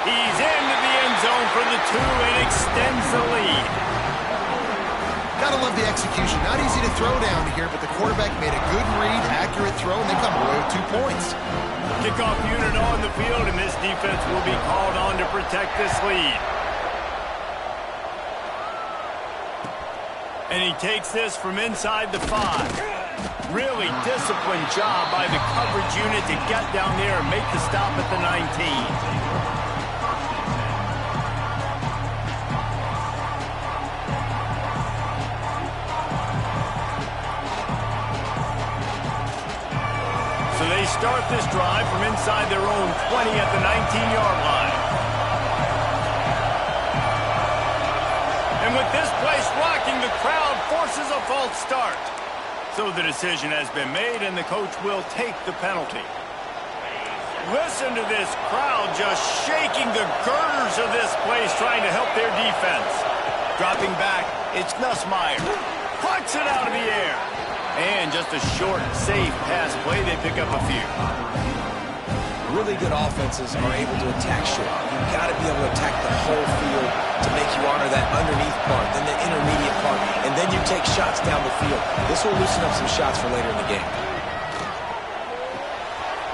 He's into the end zone for the 2 and extends the lead. Gotta love the execution. Not easy to throw down here, but the quarterback made a good read, accurate throw, and they come away with 2 points. Kickoff unit on the field, and this defense will be called on to protect this lead. And he takes this from inside the 5. Really disciplined job by the coverage unit to get down there and make the stop at the 19. So they start this drive from inside their own 20 at the 19-yard line. And with this place rocking, the crowd forces a false start. So the decision has been made, and the coach will take the penalty. Listen to this crowd just shaking the girders of this place, trying to help their defense. Dropping back, it's Nussmeier. Pucks it out of the air. And just a short, safe pass play, they pick up a few. Really good offenses are able to attack short. You've got to be able to attack the whole field to make you honor that underneath part, then the intermediate part, and then you take shots down the field. This will loosen up some shots for later in the game.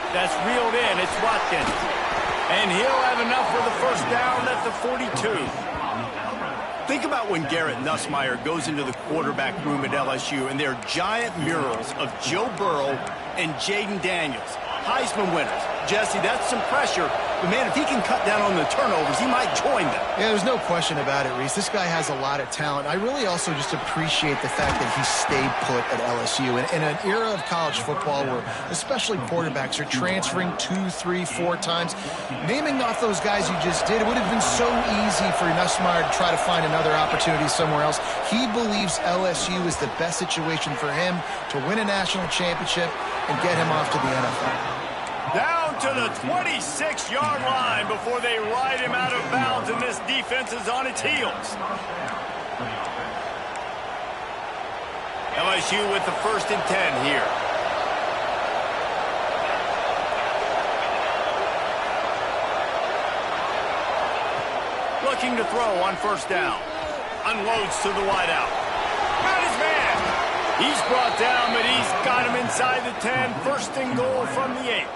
That's reeled in. It's Watkins. And he'll have enough for the first down at the 42. Think about when Garrett Nussmeier goes into the quarterback room at LSU, and there are giant murals of Joe Burrow and Jaden Daniels, Heisman winners. Jesse, that's some pressure. But, man, if he can cut down on the turnovers, he might join them. Yeah, there's no question about it, Reese. This guy has a lot of talent. I really also just appreciate the fact that he stayed put at LSU. In an era of college football where especially quarterbacks are transferring 2, 3, 4 times, naming off those guys you just did, it would have been so easy for Nussmeier to try to find another opportunity somewhere else. He believes LSU is the best situation for him to win a national championship and get him off to the NFL. Down to the 26-yard line before they ride him out of bounds, and this defense is on its heels. LSU with the 1st and 10 here. Looking to throw on 1st down. Unloads to the wideout. Got his man. He's brought down, but he's got him inside the 10. 1st and goal from the 8.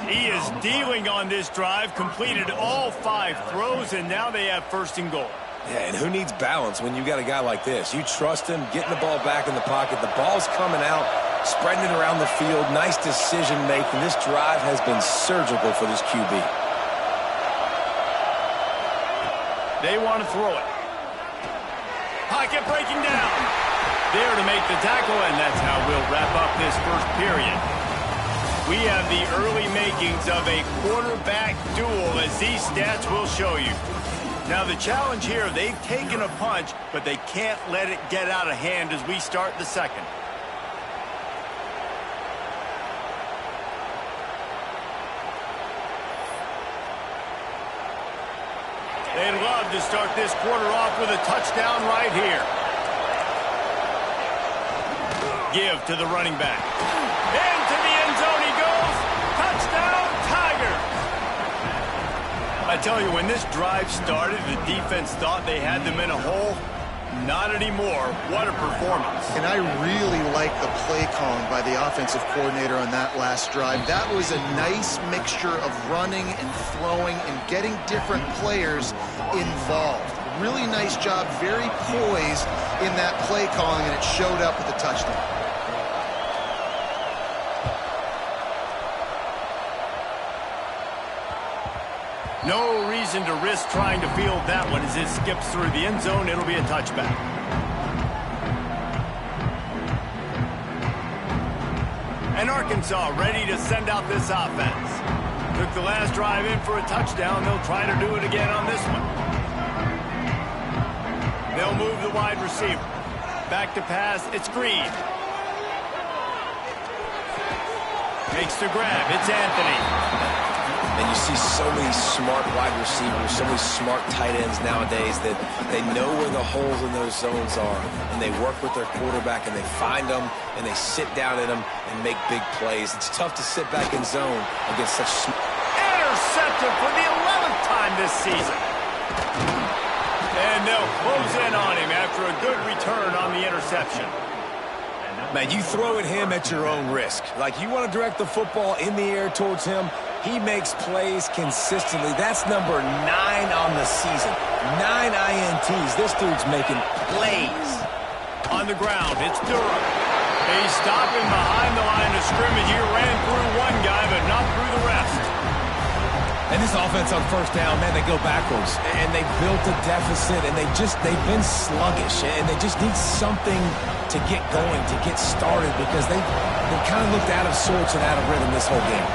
He is dealing on this drive, completed all 5 throws, and now they have 1st and goal. Yeah, and who needs balance when you got a guy like this? You trust him, getting the ball back in the pocket. The ball's coming out, spreading it around the field. Nice decision-making. This drive has been surgical for this QB. They want to throw it. Pocket breaking down. There to make the tackle, and that's how we'll wrap up this 1st period. We have the early makings of a quarterback duel, as these stats will show you. Now the challenge here, they've taken a punch, but they can't let it get out of hand as we start the 2nd. They'd love to start this quarter off with a touchdown right here. Give to the running back. Into the end zone he goes. Touchdown, Tiger. I tell you, when this drive started, the defense thought they had them in a hole. Not anymore. What a performance. And I really like the play calling by the offensive coordinator on that last drive. That was a nice mixture of running and throwing and getting different players involved. Really nice job, very poised in that play calling, and it showed up with a touchdown. No reason to risk trying to field that one as it skips through the end zone. It'll be a touchback. And Arkansas ready to send out this offense. Took the last drive in for a touchdown. They'll try to do it again on this one. They'll move the wide receiver. Back to pass. It's Green. Makes the grab. It's Anthony. And you see so many smart wide receivers, so many smart tight ends nowadays that they know where the holes in those zones are, and they work with their quarterback, and they find them, and they sit down in them and make big plays. It's tough to sit back in zone against such... intercepted for the 11th time this season. And they'll close in on him after a good return on the interception. Man, you throw at him at your own risk. Like, you want to direct the football in the air towards him. He makes plays consistently. That's number 9 on the season. 9 INTs. This dude's making plays. On the ground, it's Durham. He's stopping behind the line of scrimmage. He ran through one guy, but not through the rest. And this offense on first down, man, they go backwards. And they built a deficit, and they've been sluggish. And they just need something to get going, to get started, because they kind of looked out of sorts and out of rhythm this whole game.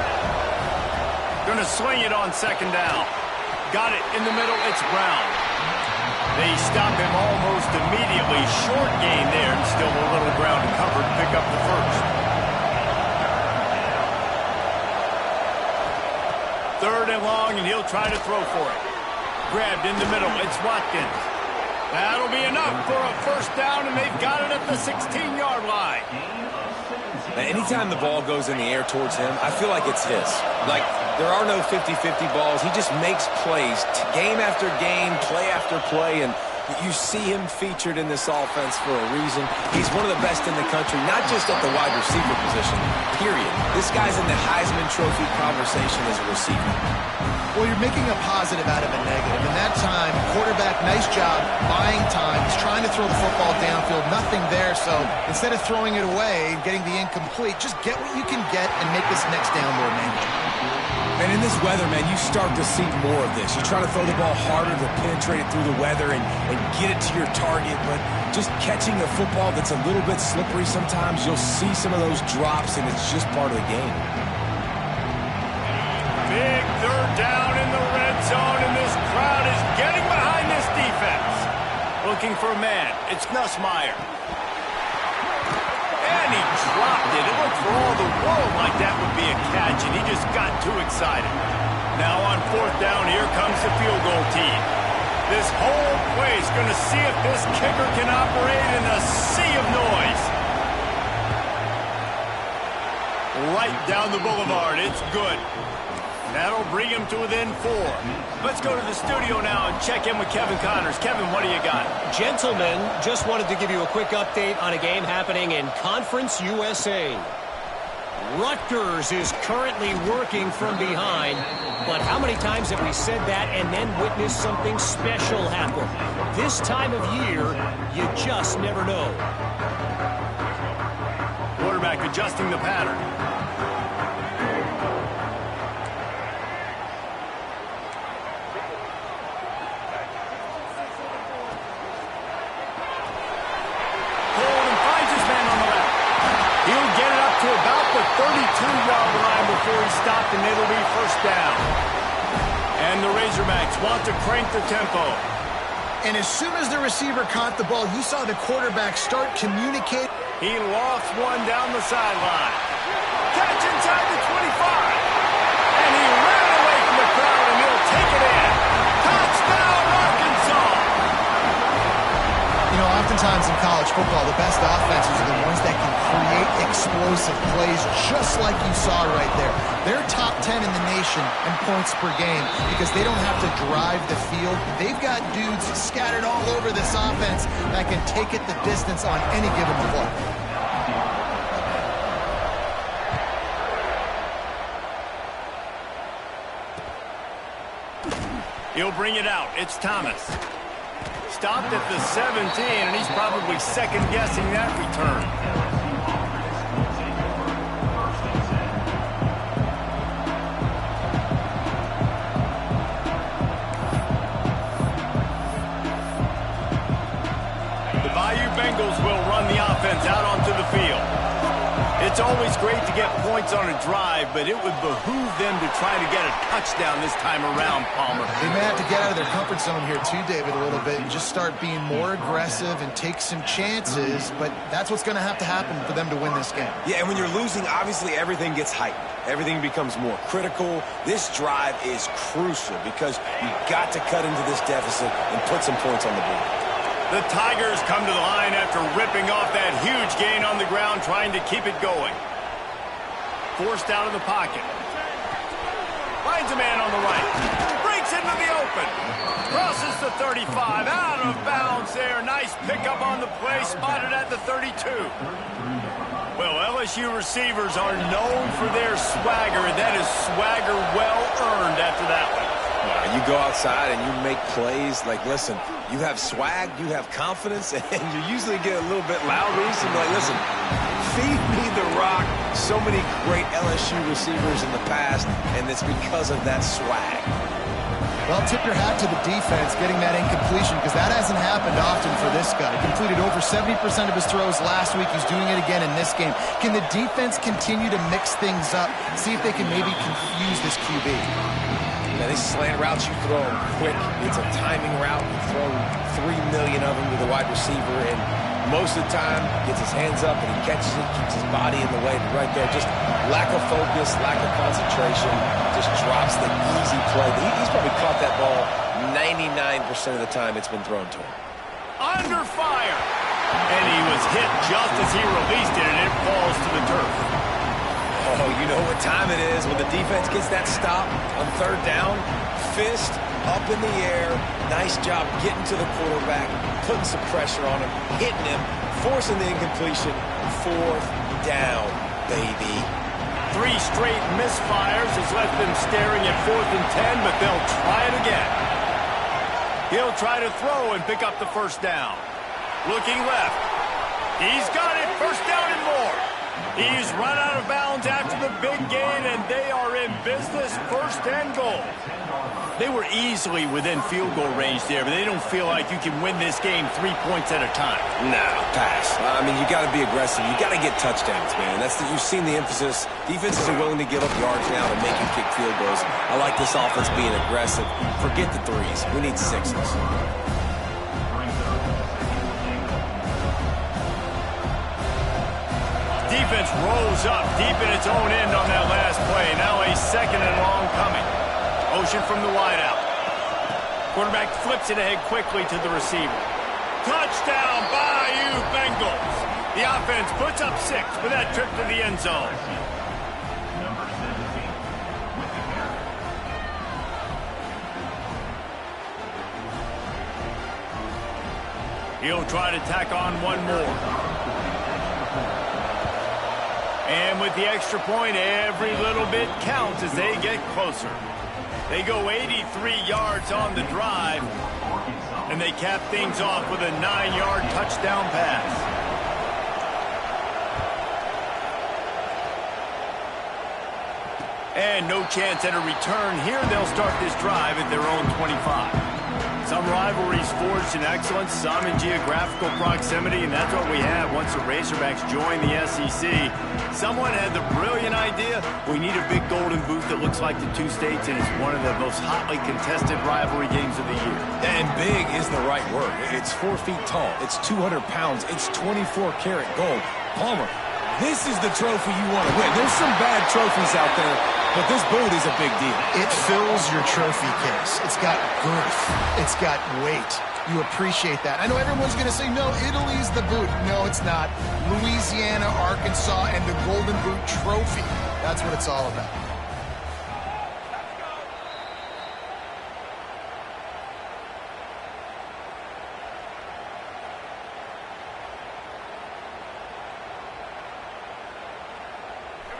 Going to swing it on second down. Got it in the middle. It's Brown. They stop him almost immediately. Short gain there, and still a little ground to cover to pick up the first. Third and long, and he'll try to throw for it. Grabbed in the middle. It's Watkins. That'll be enough for a first down, and they've got it at the 16-yard line. Now, anytime the ball goes in the air towards him, I feel like it's his. Like, there are no 50-50 balls. He just makes plays game after game, play after play, and you see him featured in this offense for a reason. He's one of the best in the country, not just at the wide receiver position, period. This guy's in the Heisman Trophy conversation as a receiver. Well, you're making a positive out of a negative. In that time, quarterback, nice job, buying time. He's trying to throw the football downfield. Nothing there, so instead of throwing it away and getting the incomplete, just get what you can get and make this next down more manageable. And in this weather, man, you start to see more of this. You try to throw the ball harder to penetrate it through the weather and get it to your target, but just catching a football that's a little bit slippery sometimes, you'll see some of those drops, and it's just part of the game. Big third down in the red zone, and this crowd is getting behind this defense. Looking for a man. It's Nussmeier. And he dropped it. It looked for all the world like that would be a catch, and he just got too excited. Now on fourth down, here comes the field goal team. This whole play is going to see if this kicker can operate in a sea of noise. Right down the boulevard. It's good. That'll bring him to within 4. Let's go to the studio now and check in with Kevin Connors. Kevin, what do you got? Gentlemen, just wanted to give you a quick update on a game happening in Conference USA. Rutgers is currently working from behind, but how many times have we said that and then witnessed something special happen? This time of year, you just never know. Quarterback adjusting the pattern. About the 32-yard line before he stopped, and it'll be first down. And the Razorbacks want to crank the tempo. And as soon as the receiver caught the ball, you saw the quarterback start communicating. He lost one down the sideline. Catch inside the 25. And he ran away from the crowd, and he'll take it in. Touchdown, Arkansas! You know, oftentimes in college football, the best offenses are the ones that can create explosive plays, just like you saw right there. They're top 10 in the nation in points per game because they don't have to drive the field. They've got dudes scattered all over this offense that can take it the distance on any given play. He'll bring it out. It's Thomas. Stopped at the 17, and he's probably second-guessing that return. The Bayou Bengals will run the offense out onto the field. It's always great to get points on a drive, but it would behoove them to try to get a touchdown this time around, Palmer. They may have to get out of their comfort zone here too, David, a little bit, and just start being more aggressive and take some chances, but that's what's going to happen for them to win this game. Yeah, and when you're losing, obviously everything gets heightened. Everything becomes more critical. This drive is crucial because you've got to cut into this deficit and put some points on the board. The Tigers come to the line after ripping off that huge gain on the ground, trying to keep it going. Forced out of the pocket. Finds a man on the 35, out of bounds there. Nice pickup on the play, spotted at the 32. Well, LSU receivers are known for their swagger, and that is swagger well earned after that one. You go outside and you make plays. Like, listen, you have swag, you have confidence, and you usually get a little bit loud, Reese. And like, listen, feed me the rock. So many great LSU receivers in the past, and it's because of that swag. Well, tip your hat to the defense getting that incompletion, because that hasn't happened often for this guy. Completed over 70% of his throws last week. He's doing it again in this game. Can the defense continue to mix things up, see if they can maybe confuse this QB? Now, these slant routes, you throw them quick. It's a timing route. You throw 3 million of them to the wide receiver, and most of the time gets his hands up and he catches it, keeps his body in the way. But right there, just lack of focus, lack of concentration, just drops the easy play. He's probably caught that ball 99% of the time it's been thrown to him. Under fire. And he was hit just as he released it, and it falls to the turf. Oh, you know what time it is when the defense gets that stop on third down. Fist up in the air. Nice job getting to the quarterback, putting some pressure on him, hitting him, forcing the incompletion. Fourth down, baby. 3 straight misfires has left them staring at 4th and 10, but they'll try it again. He'll try to throw and pick up the first down. Looking left. He's got it. First down and more. He's run out of bounds after the big gain, and they are in business. First and goal. They were easily within field goal range there, but they don't feel like you can win this game 3 points at a time. No, pass. I mean, you got to be aggressive. You got to get touchdowns, man. You've seen the emphasis. Defenses are willing to give up yards now to make you kick field goals. I like this offense being aggressive. Forget the threes. We need sixes. Defense rolls up deep in its own end on that last play. Now a second and long coming. Motion from the wideout. Quarterback flips it ahead quickly to the receiver. Touchdown, Bayou Bengals. The offense puts up 6 with that trip to the end zone. He'll try to tack on one more. And with the extra point, every little bit counts as they get closer. They go 83 yards on the drive, and they cap things off with a 9-yard touchdown pass. And no chance at a return here. They'll start this drive at their own 25. Some rivalries forged in excellence, some in geographical proximity, and that's what we have once the Razorbacks join the SEC. Someone had the brilliant idea, we need a big golden boot that looks like the two states, and it's one of the most hotly contested rivalry games of the year. And big is the right word. It's 4 feet tall. It's 200 pounds. It's 24-karat gold. Palmer, this is the trophy you want to win. There's some bad trophies out there, but this boot is a big deal. It fills your trophy case. It's got girth. It's got weight. You appreciate that. I know everyone's going to say, no, Italy's the boot. No, it's not. Louisiana, Arkansas, and the Golden Boot Trophy. That's what it's all about.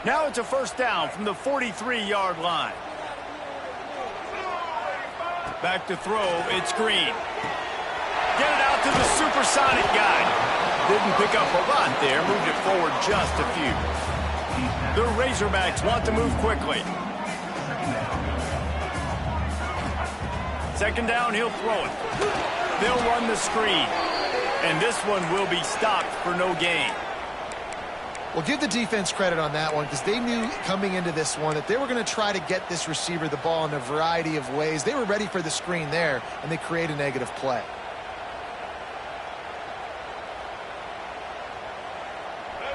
Now it's a first down from the 43-yard line. Back to throw, it's Green. Get it out to the supersonic guy. Didn't pick up a lot there, moved it forward just a few. The Razorbacks want to move quickly. Second down, he'll throw it. They'll run the screen. And this one will be stopped for no gain. Well, give the defense credit on that one because they knew coming into this one that they were going to try to get this receiver the ball in a variety of ways. They were ready for the screen there, and they create a negative play.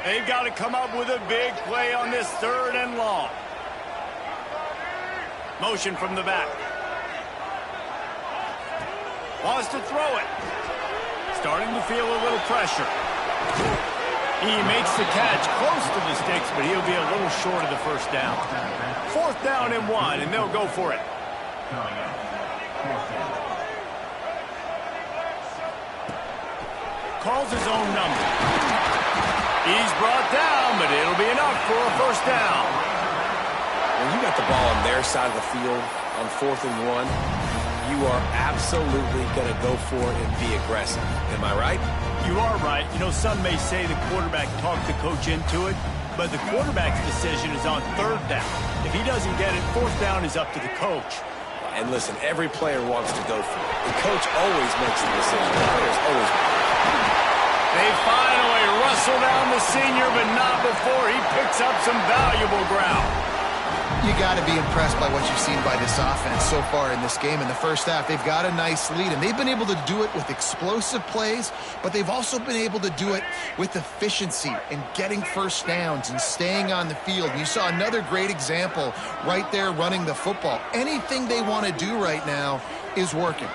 They've got to come up with a big play on this third and long. Motion from the back. Wants to throw it. Starting to feel a little pressure. He makes the catch close to the sticks, but he'll be a little short of the first down. Fourth down and 1, and they'll go for it. calls his own number. He's brought down, but it'll be enough for a first down. When you got the ball on their side of the field on 4th and 1, you are absolutely going to go for it and be aggressive. Am I right? You are right. You know, some may say the quarterback talked the coach into it, but the quarterback's decision is on 3rd down. If he doesn't get it, 4th down is up to the coach. And listen, every player wants to go for it. The coach always makes the decision. The players always make it. They finally wrestle down the senior, but not before he picks up some valuable ground. You got to be impressed by what you've seen by this offense so far in this game. In the first half, they've got a nice lead, and they've been able to do it with explosive plays, but they've also been able to do it with efficiency and getting first downs and staying on the field. You saw another great example right there running the football. Anything they want to do right now is working.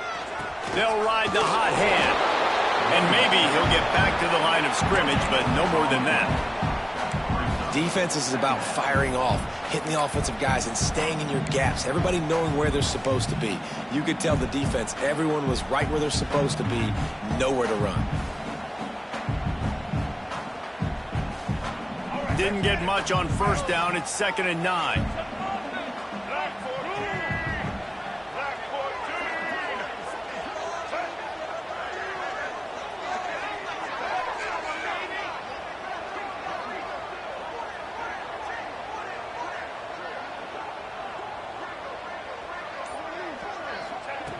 They'll ride the hot hand, and maybe he'll get back to the line of scrimmage, but no more than that. Defense is about firing off, hitting the offensive guys, and staying in your gaps. Everybody knowing where they're supposed to be. You could tell the defense, everyone was right where they're supposed to be, nowhere to run. Didn't get much on 1st down. It's 2nd and 9.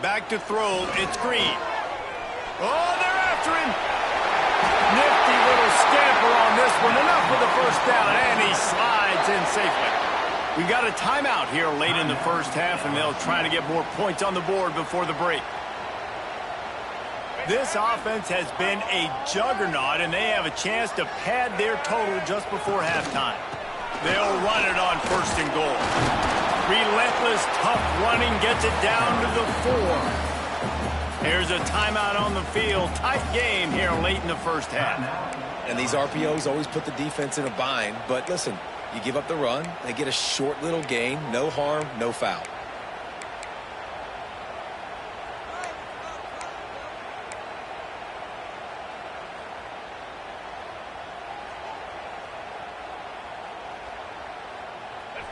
Back to throw, it's Green. Oh, they're after him. Nifty little scamper on this one. Enough for the first down, and he slides in safely. We got a timeout here late in the first half, and they'll try to get more points on the board before the break. This offense has been a juggernaut, and they have a chance to pad their total just before halftime. They'll run it on 1st and goal. Relentless, tough running gets it down to the 4. There's a timeout on the field. Tight game here late in the first half. And these RPOs always put the defense in a bind. But listen, you give up the run, they get a short little gain. No harm, no foul.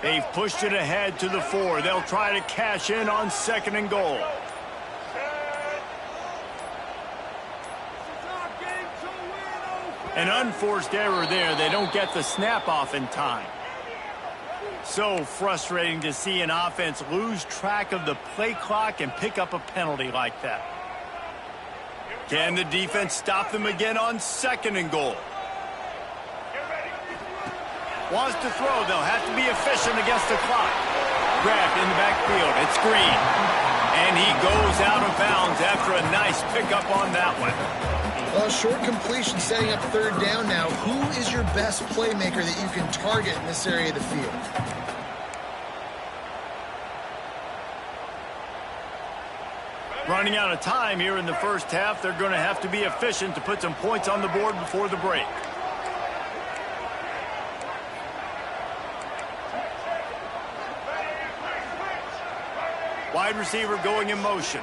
They've pushed it ahead to the 4. They'll try to cash in on 2nd and goal. An unforced error there. They don't get the snap off in time. So frustrating to see an offense lose track of the play clock and pick up a penalty like that. Can the defense stop them again on 2nd and goal? Wants to throw. They'll have to be efficient against the clock. Grabbed in the backfield. It's Green. And he goes out of bounds after a nice pickup on that one. Well, short completion setting up 3rd down now. Who is your best playmaker that you can target in this area of the field? Running out of time here in the first half. They're going to have to be efficient to put some points on the board before the break. Wide receiver going in motion.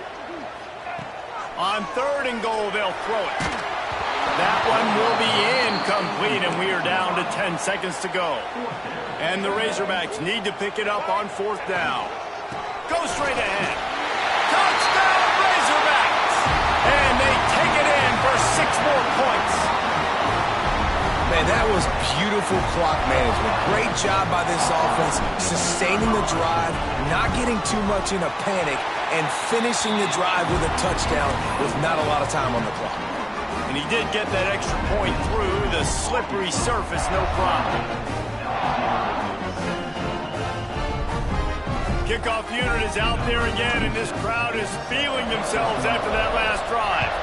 On 3rd and goal, they'll throw it. That one will be incomplete, and we are down to 10 seconds to go. And the Razorbacks need to pick it up on 4th down. Go straight ahead. Touchdown, Razorbacks! And they take it in for 6 more points. Man, that was beautiful clock management. Great job by this offense, sustaining the drive, not getting too much in a panic, and finishing the drive with a touchdown with not a lot of time on the clock. And he did get that extra point through the slippery surface, no problem. Kickoff unit is out there again, and this crowd is feeling themselves after that last drive.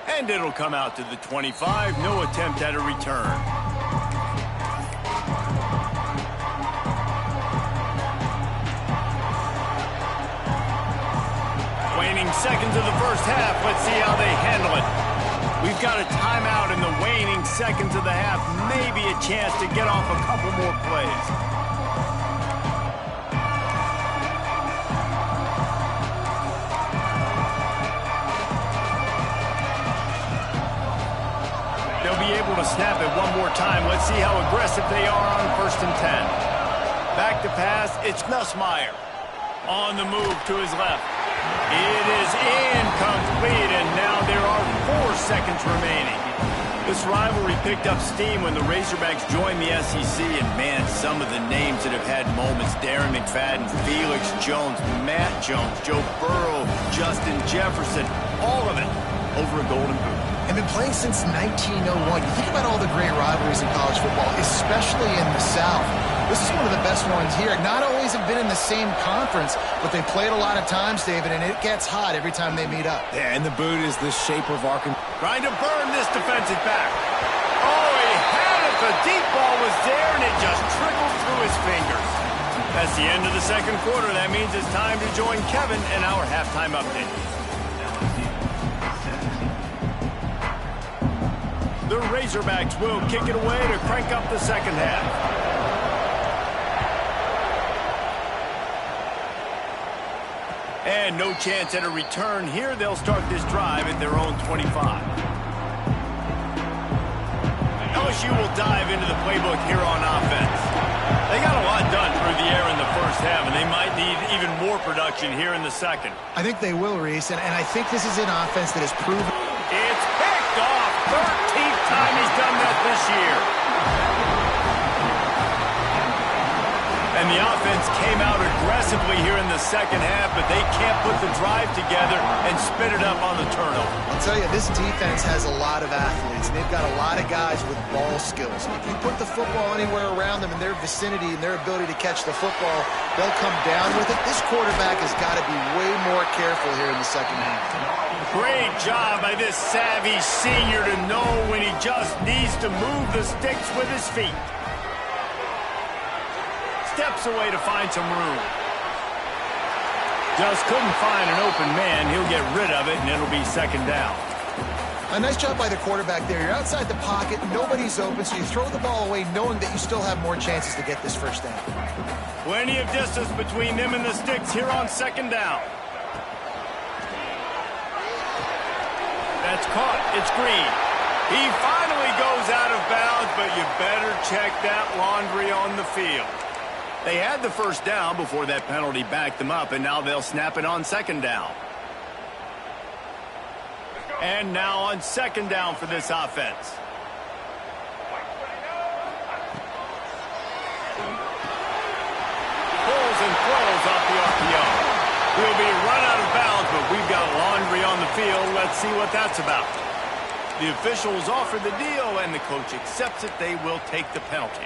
And it'll come out to the 25. No attempt at a return. Waning seconds of the first half. Let's see how they handle it. We've got a timeout in the waning seconds of the half. Maybe a chance to get off a couple more plays. more time. Let's see how aggressive they are on 1st and 10. Back to pass. It's Nussmeier. On the move to his left. It is incomplete, and now there are 4 seconds remaining. This rivalry picked up steam when the Razorbacks joined the SEC, and man, some of the names that have had moments: Darren McFadden, Felix Jones, Matt Jones, Joe Burrow, Justin Jefferson, all of it over a Golden Boot. And been playing since 1901. You think about all the great rivalries in college football, especially in the South. This is one of the best ones here. Not always have been in the same conference, but they played a lot of times, David, and it gets hot every time they meet up. Yeah, and the boot is the shape of Arkansas. Trying to burn this defensive back. Oh, he had it. The deep ball was there, and it just trickled through his fingers. That's the end of the second quarter. That means it's time to join Kevin in our halftime update. The Razorbacks will kick it away to crank up the second half. And no chance at a return here. They'll start this drive at their own 25. LSU will dive into the playbook here on offense. They got a lot done through the air in the first half, and they might need even more production here in the second. I think they will, Reese, and I think this is an offense that has proven... It's picked off. 13th time he's done that this year. And the offense came out aggressively here in the second half, but they can't put the drive together and spit it up on the turnover. I'll tell you, this defense has a lot of athletes, and they've got a lot of guys with ball skills. If you put the football anywhere around them in their vicinity and their ability to catch the football, they'll come down with it. This quarterback has got to be way more careful here in the second half. Great job by this savvy senior to know when he just needs to move the sticks with his feet. Steps away to find some room. Just couldn't find an open man. He'll get rid of it, and it'll be second down. A nice job by the quarterback there. You're outside the pocket, nobody's open, so you throw the ball away knowing that you still have more chances to get this first down. Plenty of distance between them and the sticks here on second down. That's caught. It's Green. He finally goes out of bounds, but you better check that laundry on the field. They had the first down before that penalty backed them up, and now they'll snap it on second down. And now on second down for this offense. Pulls and throws off the RPO. He'll be run out of bounds, but we've got laundry on the field. Let's see what that's about. The officials offer the deal, and the coach accepts it. They will take the penalty.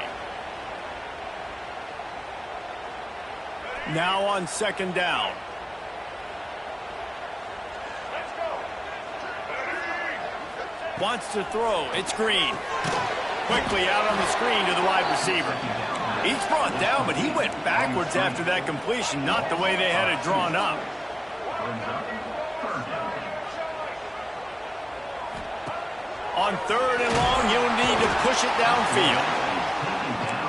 Now on second down. Wants to throw. It's Green. Quickly out on the screen to the wide receiver. He's brought down, but he went backwards after that completion, not the way they had it drawn up. On third and long, he'll need to push it downfield.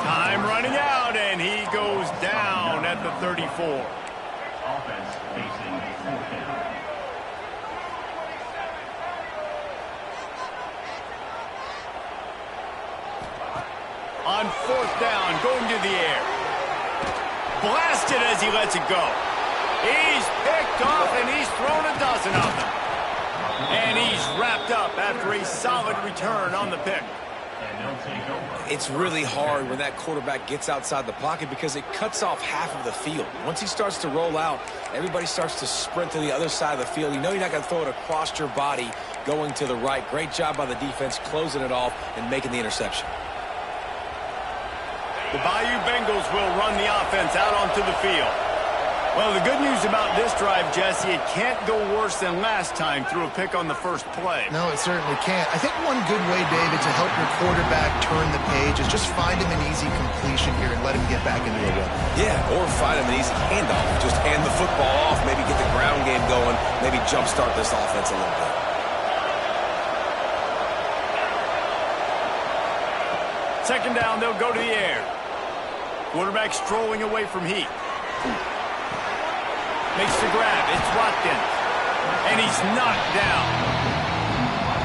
Time running out, and he goes down at the 34. Offense facing a fourth down. On fourth down, going to the air. Blasted as he lets it go. He's picked off, and he's thrown a dozen of them. And he's wrapped up after a solid return on the pick. It's really hard when that quarterback gets outside the pocket because it cuts off half of the field. Once he starts to roll out, everybody starts to sprint to the other side of the field. You know you're not going to throw it across your body going to the right. Great job by the defense closing it off and making the interception. The Bayou Bengals will run the offense out onto the field. Well, the good news about this drive, Jesse, it can't go worse than last time through a pick on the first play. No, it certainly can't. I think one good way, David, to help your quarterback turn the page is just find him an easy completion here and let him get back into a rhythm. Yeah, or find him an easy handoff. Just hand the football off, maybe get the ground game going, maybe jumpstart this offense a little bit. Second down, they'll go to the air. Quarterback strolling away from Heat. Makes the grab. It's Watkins. And he's knocked down.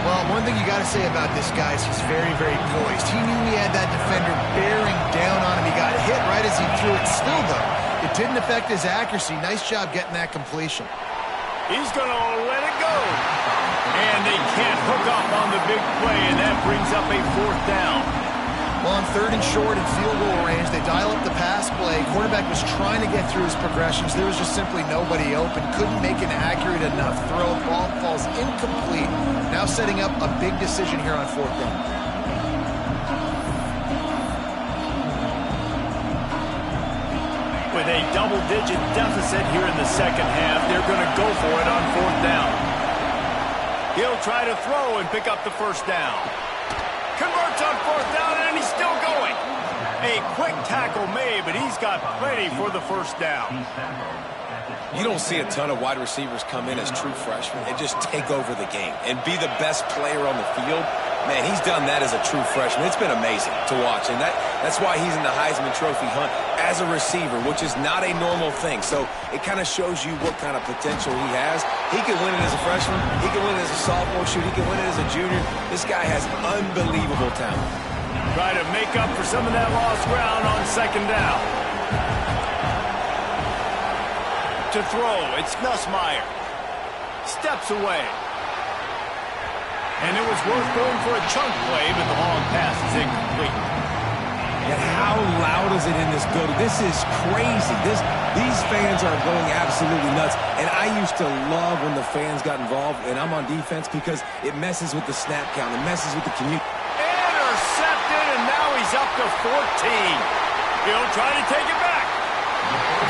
Well, one thing you got to say about this guy is he's very, very poised. He knew he had that defender bearing down on him. He got hit right as he threw it. Still, though, it didn't affect his accuracy. Nice job getting that completion. He's going to let it go. And they can't hook up on the big play, and that brings up a 4th down. Well, on 3rd and short and field goal range, they dial up the pass play. Quarterback was trying to get through his progressions. There was just simply nobody open. Couldn't make an accurate enough throw. Ball falls incomplete. Now setting up a big decision here on 4th down. With a double-digit deficit here in the second half, they're going to go for it on 4th down. He'll try to throw and pick up the 1st down. Converts on 4th down, and he's still going. A quick tackle made, but he's got plenty for the 1st down. You don't see a ton of wide receivers come in as true freshmen and just take over the game and be the best player on the field. Man, he's done that as a true freshman. It's been amazing to watch, and that's why he's in the Heisman Trophy hunt as a receiver, which is not a normal thing. So it kind of shows you what kind of potential he has. He can win it as a freshman. He can win it as a sophomore. Shoot, he can win it as a junior. This guy has unbelievable talent. Try to make up for some of that lost ground on 2nd down. To throw, it's Nussmeier. Steps away. And it was worth going for a chunk play, but the long pass is incomplete. And how loud is it in this building? This is crazy. These fans are going absolutely nuts. And I used to love when the fans got involved, and I'm on defense, because it messes with the snap count. It messes with the commute. Intercepted, and now he's up to 14. He'll try to take it back.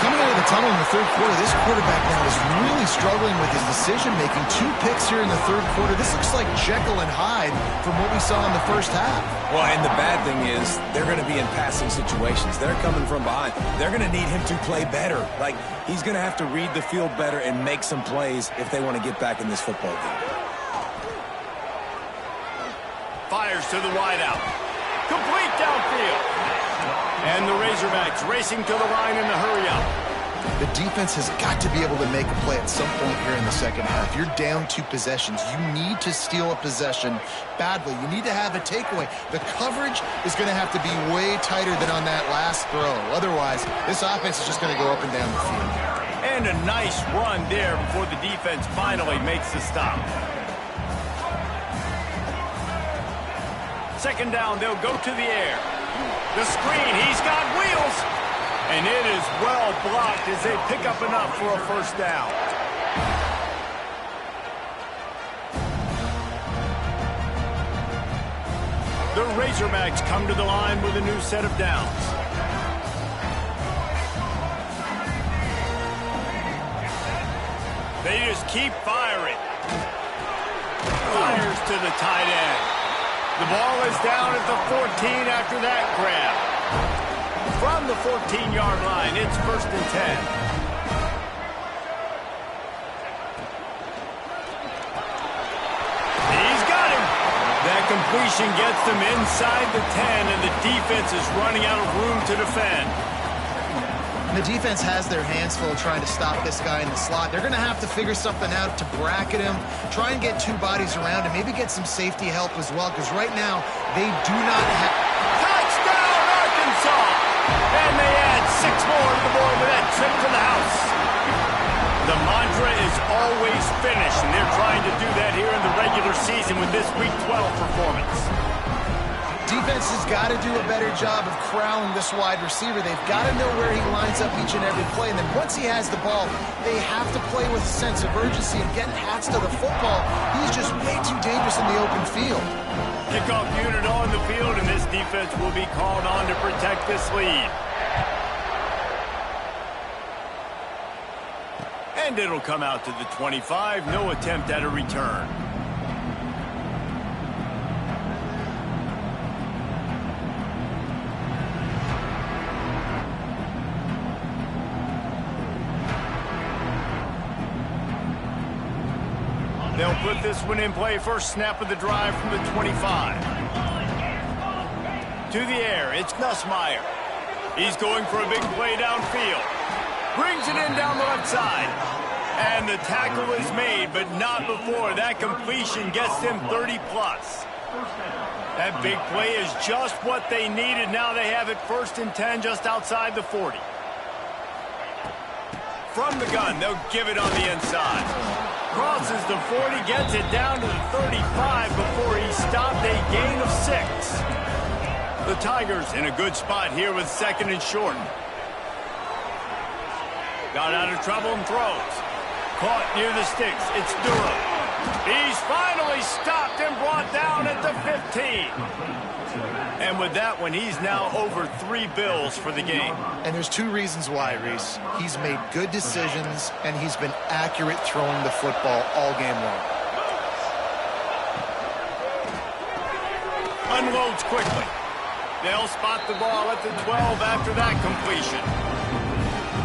Coming out of the tunnel in the 3rd quarter, this quarterback now is really struggling with his decision-making. 2 picks here in the 3rd quarter. This looks like Jekyll and Hyde from what we saw in the 1st half. Well, and the bad thing is they're going to be in passing situations. They're coming from behind. They're going to need him to play better. Like, he's going to have to read the field better and make some plays if they want to get back in this football game. Fires to the wideout. Complete downfield. And the Razorbacks racing to the line in the hurry-up. The defense has got to be able to make a play at some point here in the second half. You're down 2 possessions. You need to steal a possession badly. You need to have a takeaway. The coverage is going to have to be way tighter than on that last throw. Otherwise, this offense is just going to go up and down the field. And a nice run there before the defense finally makes the stop. 2nd down, they'll go to the air. The screen, he's got wheels. And it is well blocked as they pick up enough for a 1st down. The Razorbacks come to the line with a new set of downs. They just keep firing. Fires to the tight end. The ball is down at the 14 after that grab. From the 14-yard line, it's 1st and 10. He's got him. That completion gets them inside the 10, and the defense is running out of room to defend. The defense has their hands full trying to stop this guy in the slot. They're going to have to figure something out to bracket him, try and get 2 bodies around him, maybe get some safety help as well, because right now they do not have... Touchdown, Arkansas! And they add 6 more to the board with that trip to the house. The mantra is always finish, and they're trying to do that here in the regular season with this Week 12 performance. Defense has got to do a better job of corralling this wide receiver. They've got to know where he lines up each and every play. And then once he has the ball, they have to play with a sense of urgency and get Hats to the football. He's just way too dangerous in the open field. Kickoff unit on the field, and this defense will be called on to protect this lead. And it'll come out to the 25. No attempt at a return. They'll put this one in play. First snap of the drive from the 25. To the air, it's Nussmeier. He's going for a big play downfield. Brings it in down the left side. And the tackle is made, but not before that completion gets them 30-plus. That big play is just what they needed. Now they have it 1st and 10 just outside the 40. From the gun, they'll give it on the inside. Crosses the 40, gets it down to the 35 before he's stopped, a gain of 6. The Tigers in a good spot here with 2nd and short. Got out of trouble and throws. Caught near the sticks. It's Durham. He's finally stopped and brought down at the 15. And with that one, he's now over 3 bills for the game. And there's 2 reasons why, Reese. He's made good decisions, and he's been accurate throwing the football all game long. Unloads quickly. They'll spot the ball at the 12 after that completion.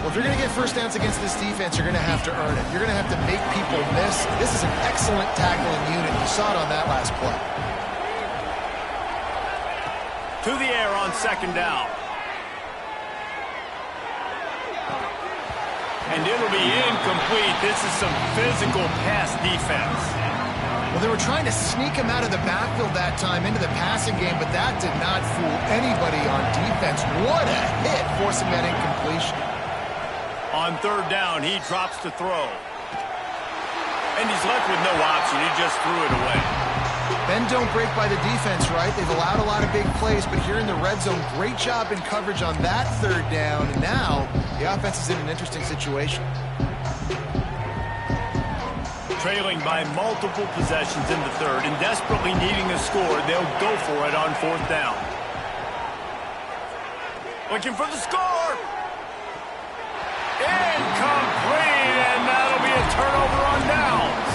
Well, if you're going to get first downs against this defense, you're going to have to earn it. You're going to have to make people miss. This is an excellent tackling unit. You saw it on that last play. To the air on 2nd down. And it'll be incomplete. This is some physical pass defense. Well, they were trying to sneak him out of the backfield that time into the passing game, but that did not fool anybody on defense. What a hit, forcing that incompletion. On 3rd down, he drops to throw. And he's left with no option. He just threw it away. Bend don't break by the defense, right? They've allowed a lot of big plays, but here in the red zone, great job in coverage on that 3rd down. And now the offense is in an interesting situation. Trailing by multiple possessions in the 3rd and desperately needing a score, they'll go for it on 4th down. Looking for the score. Incomplete, and that'll be a turnover on downs.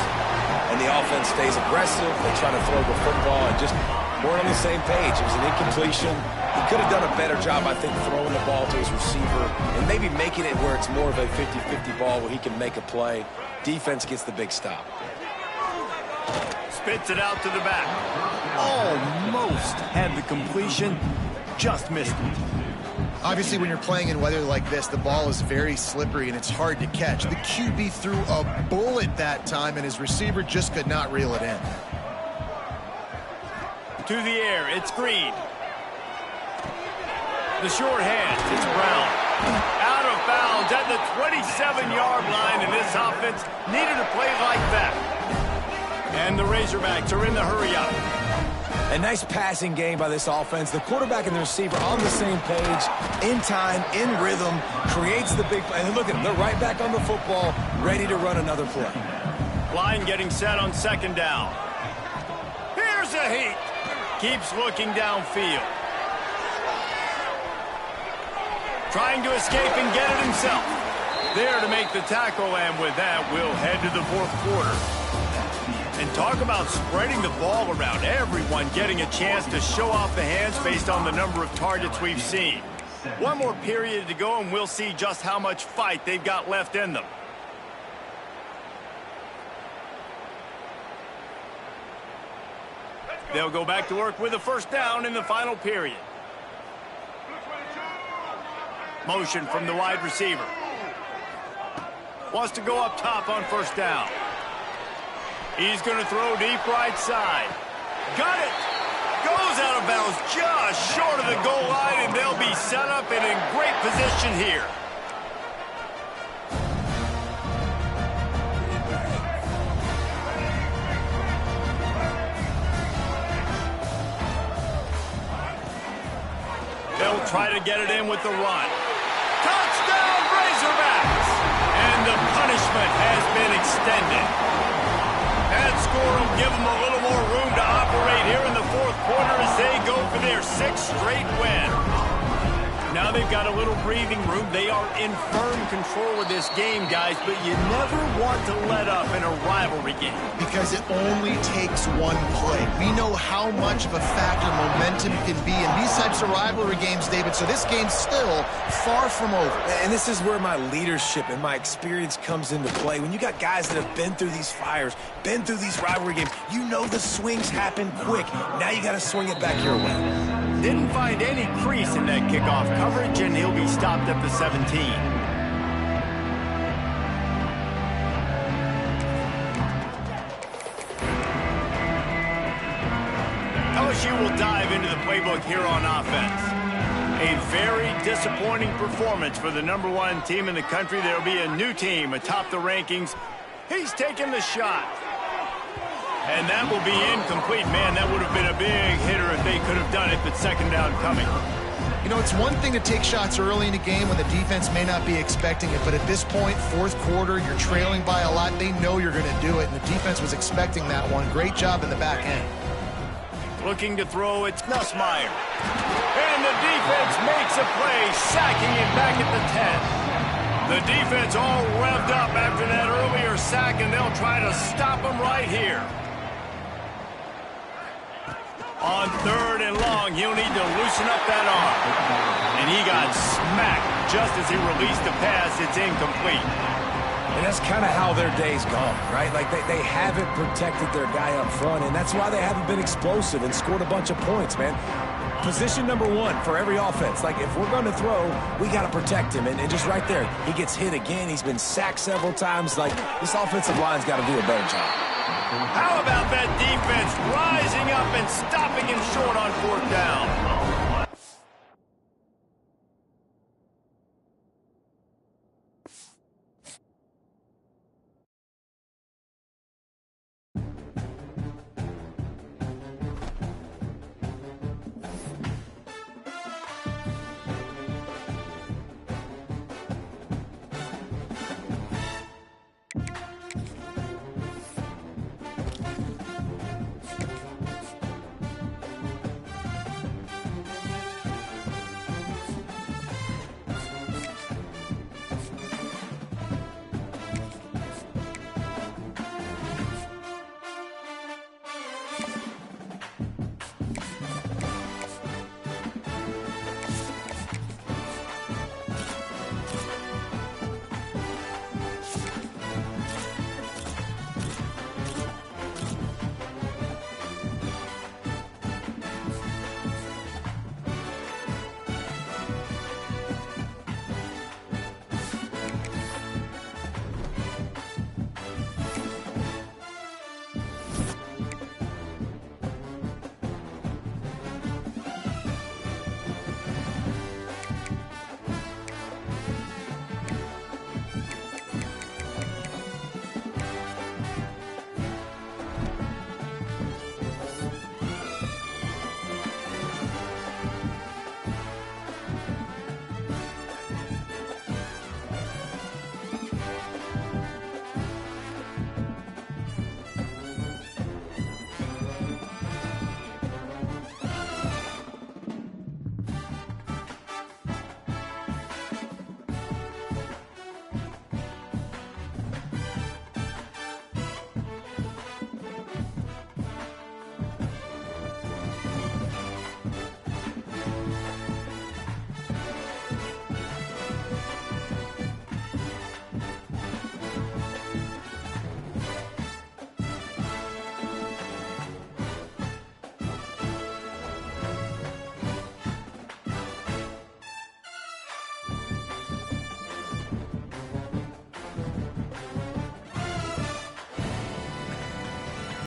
And the offense stays aggressive. They try to throw the football and just weren't on the same page. It was an incompletion. He could have done a better job, I think, throwing the ball to his receiver and maybe making it where it's more of a 50-50 ball where he can make a play. Defense gets the big stop. Spits it out to the back. Almost had the completion, just missed it. Obviously, when you're playing in weather like this, the ball is very slippery and it's hard to catch. The QB threw a bullet that time, and his receiver just could not reel it in. To the air, it's Green. The short hand, it's Brown. Out of bounds at the 27-yard line, and this offense needed a play like that. And the Razorbacks are in the hurry-up. A nice passing game by this offense. The quarterback and the receiver on the same page, in time, in rhythm, creates the big play. And look at them, they're right back on the football, ready to run another play. Line getting set on 2nd down. Here's a heat. Keeps looking downfield. Trying to escape and get it himself. There to make the tackle, and with that, we'll head to the 4th quarter. And talk about spreading the ball around. Everyone getting a chance to show off the hands based on the number of targets we've seen. One more period to go, and we'll see just how much fight they've got left in them. They'll go back to work with a 1st down in the final period. Motion from the wide receiver. Wants to go up top on 1st down. He's going to throw deep right side. Got it! Goes out of bounds just short of the goal line, and they'll be set up and in great position here. They'll try to get it in with the run. Touchdown, Razorbacks! And the punishment has been extended. That score will give them a little more room to operate here in the 4th quarter as they go for their 6th straight win. Now they've got a little breathing room. They are in firm control of this game, guys, but you never want to let up in a rivalry game. Because it only takes one play. We know how much of a factor momentum can be in these types of rivalry games, David, so this game's still far from over. And this is where my leadership and my experience comes into play. When you got guys that have been through these fires, been through these rivalry games, you know the swings happen quick. Now you got to swing it back your way. Didn't find any crease in that kickoff coverage, and he'll be stopped at the 17. will dive into the playbook here on offense. A very disappointing performance for the #1 team in the country. There will be a new team atop the rankings. He's taking the shot. And that will be incomplete. Man, that would have been a big hitter if they could have done it, but second down coming. You know, it's one thing to take shots early in the game when the defense may not be expecting it, but at this point, fourth quarter, you're trailing by a lot. They know you're going to do it, and the defense was expecting that one. Great job in the back end. Looking to throw, it's Nussmeier. And the defense makes a play, sacking him back at the 10. The defense all revved up after that earlier sack, and they'll try to stop him right here. On 3rd and long, he'll need to loosen up that arm. And he got smacked just as he released the pass. It's incomplete. And that's kind of how their day's gone, right? Like they haven't protected their guy up front, and that's why they haven't been explosive and scored a bunch of points, man. Position #1 for every offense. Like, if we're going to throw, we got to protect him. And just right there, he gets hit again. He's been sacked several times. Like, this offensive line's got to do a better job. How about that defense rising up and stopping him short on 4th down?